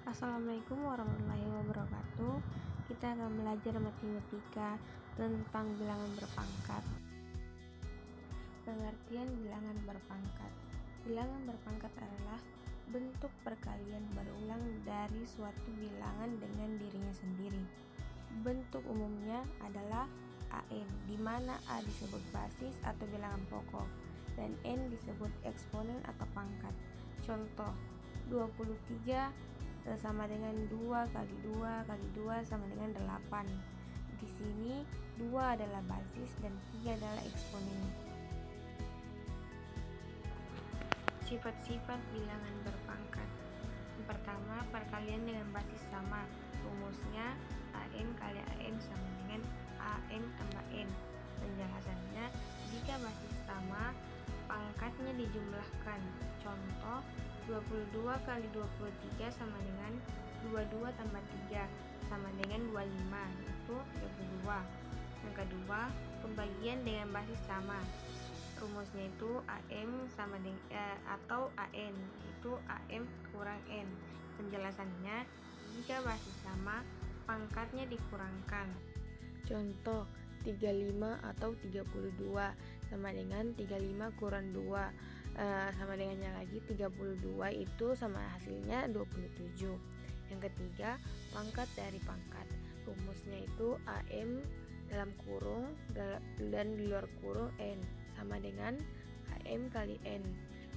Assalamualaikum warahmatullahi wabarakatuh. Kita akan belajar matematika tentang bilangan berpangkat. Pengertian bilangan berpangkat. Bilangan berpangkat adalah bentuk perkalian berulang dari suatu bilangan dengan dirinya sendiri. Bentuk umumnya adalah AN, di mana A disebut basis atau bilangan pokok dan N disebut eksponen atau pangkat. Contoh, 23 sama dengan 2 kali 2 kali 2 sama dengan 8. Di sini 2 adalah basis dan 3 adalah eksponen. Sifat-sifat bilangan berpangkat. Yang pertama, perkalian dengan basis sama. Rumusnya AN kali AN sama dengan AN tambah N. Penjelasannya, jika basis sama, pangkatnya dijumlahkan. Contoh, 22 kali 23 sama dengan 22 tambah 3 sama dengan 25, yaitu 32. Yang kedua, pembagian dengan basis sama. Rumusnya itu AM sama dengan atau AN, yaitu AM kurang N. Penjelasannya, jika basis sama, pangkatnya dikurangkan. Contoh, 35 atau 32 sama dengan 35 kurang 2 sama dengannya lagi 32, itu sama hasilnya 27. Yang ketiga, pangkat dari pangkat. Rumusnya itu AM dalam kurung dan di luar kurung N sama dengan AM kali N.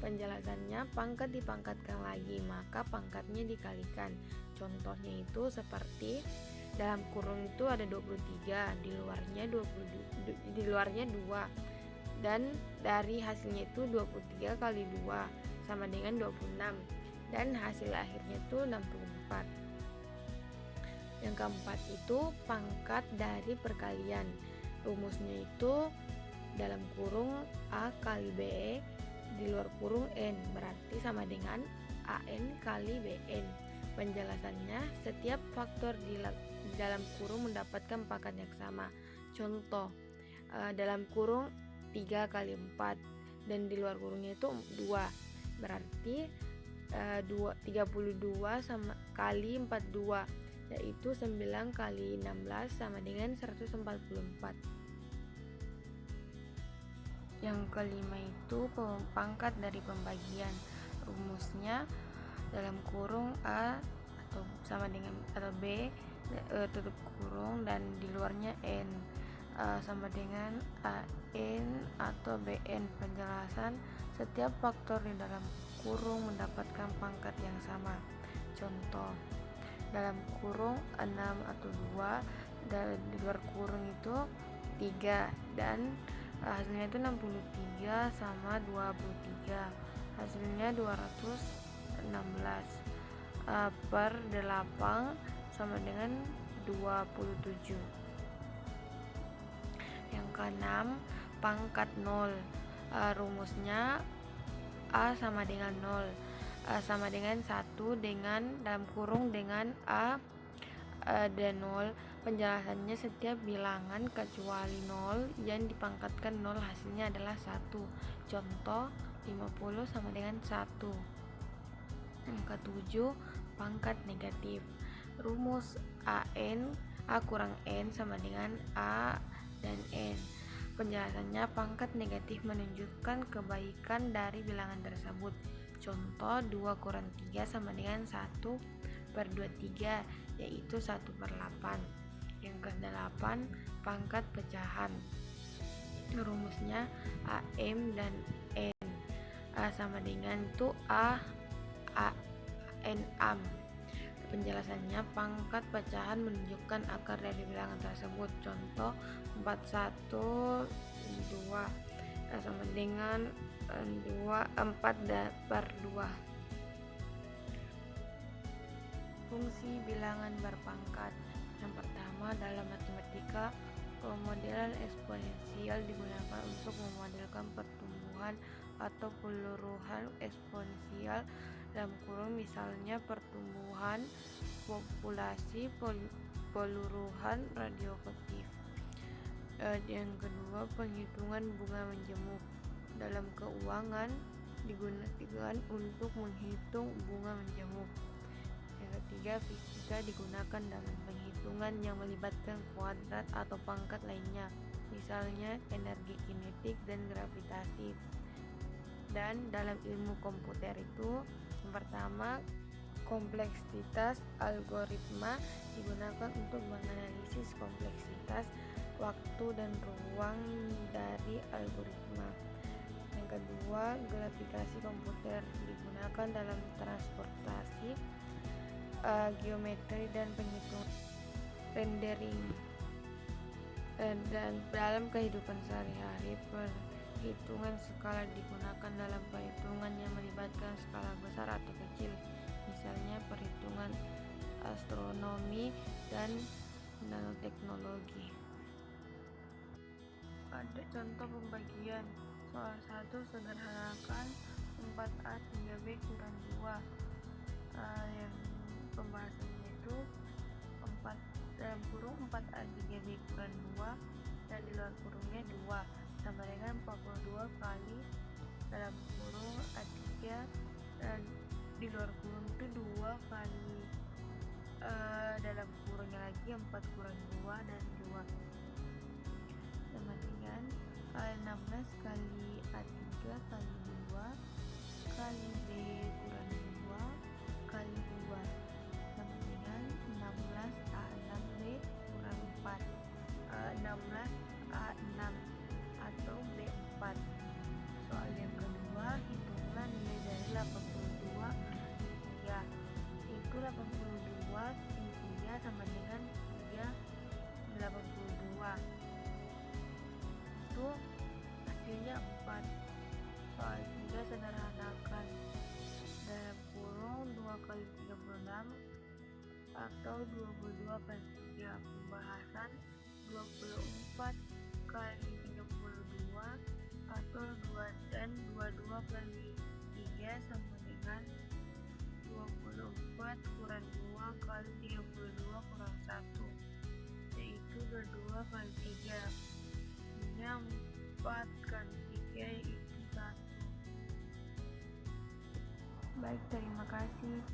Penjelasannya, pangkat dipangkatkan lagi, maka pangkatnya dikalikan. Contohnya itu seperti dalam kurung itu ada 23, di luarnya 2. Dan dari hasilnya itu 23 kali 2 sama dengan 26, dan hasil akhirnya itu 64. Yang keempat itu pangkat dari perkalian. Rumusnya itu dalam kurung A kali B di luar kurung N, berarti sama dengan AN kali BN. Penjelasannya, setiap faktor di dalam kurung mendapatkan pangkat yang sama. Contoh, dalam kurung 3 kali 4 dan di luar kurungnya itu 2, berarti 32 sama kali 42, yaitu 9 kali 16 sama dengan 144. Yang kelima itu pangkat dari pembagian. Rumusnya dalam kurung A atau sama dengan atau B tutup kurung dan di luarnya N sama dengan AN atau BN. Penjelasan, setiap faktor di dalam kurung mendapatkan pangkat yang sama. Contoh, dalam kurung 6 atau 2 dan di luar kurung itu 3, dan hasilnya itu 63 sama 23, hasilnya 216 per 8 sama dengan 27. Yang keenam, pangkat 0. Rumusnya A sama dengan 0 sama dengan 1 dengan dalam kurung dengan A dan 0. Penjelasannya, setiap bilangan kecuali 0 yang dipangkatkan 0 hasilnya adalah 1. Contoh, 50 sama dengan 1. Yang ketujuh, pangkat negatif. Rumus A kurang N sama dengan A dan N. Penjelasannya, pangkat negatif menunjukkan kebaikan dari bilangan tersebut. Contoh, 2 kurang 3 sama dengan 1 per 23, yaitu 1 per 8. Yang ke-8, pangkat pecahan. Rumusnya AM dan N sama dengan itu A N AM. Penjelasannya, pangkat pecahan menunjukkan akar dari bilangan tersebut. Contoh, 41 2 sama dengan 4 per 2. Fungsi bilangan berpangkat. Yang pertama, dalam matematika, pemodelan eksponensial digunakan untuk memodelkan pertumbuhan atau peluruhan eksponensial dalam kurung, misalnya pertumbuhan populasi, peluruhan radioaktif. Yang kedua, penghitungan bunga menjemuk. Dalam keuangan digunakan untuk menghitung bunga menjemuk. Yang ketiga, sehingga fisika digunakan dalam penghitungan yang melibatkan kuadrat atau pangkat lainnya, misalnya energi kinetik dan gravitasi. Dan dalam ilmu komputer itu, yang pertama, kompleksitas algoritma digunakan untuk menganalisis kompleksitas waktu dan ruang dari algoritma. Yang kedua, gratifikasi komputer digunakan dalam transportasi, geometri dan penghitungan rendering. Dan dalam kehidupan sehari-hari, perhitungan skala digunakan dalam perhitungan yang melibatkan skala besar atau kecil, misalnya perhitungan astronomi dan nanoteknologi. Ada contoh pembagian. Soal 1, sederhanakan 4A 3B kurang 2. Yang pembahasannya itu 4 dalam kurung 4A 3B kurang 2 dan di luar kurungnya 2 sama dengan 42 kali dalam kurung A3 dan di luar kurung itu 2 kali dalam kurungnya lagi 4 kurang 2 dan 2 sama dengan 16 kali A3 kali 2 kali B kurang 2 kali 2 sama dengan 16 A6B kurang 4 16 A6 atau B4. Soal yang kedua, hitunglah nilai dari 82 ya, itu 82 intinya sama dengan 382, itu hasilnya 4. Soal 3, sederhanakan dalam kurung 2 kali 36 atau 22 kali 3. Pembahasan 24 kali 32 atau 2 dan 22 kali 3 sama dengan 24 kurang 2 kali 32 kurang 1, yaitu 22 kali 3. Ini 4 kali 3 yaitu 1. Baik, terima kasih.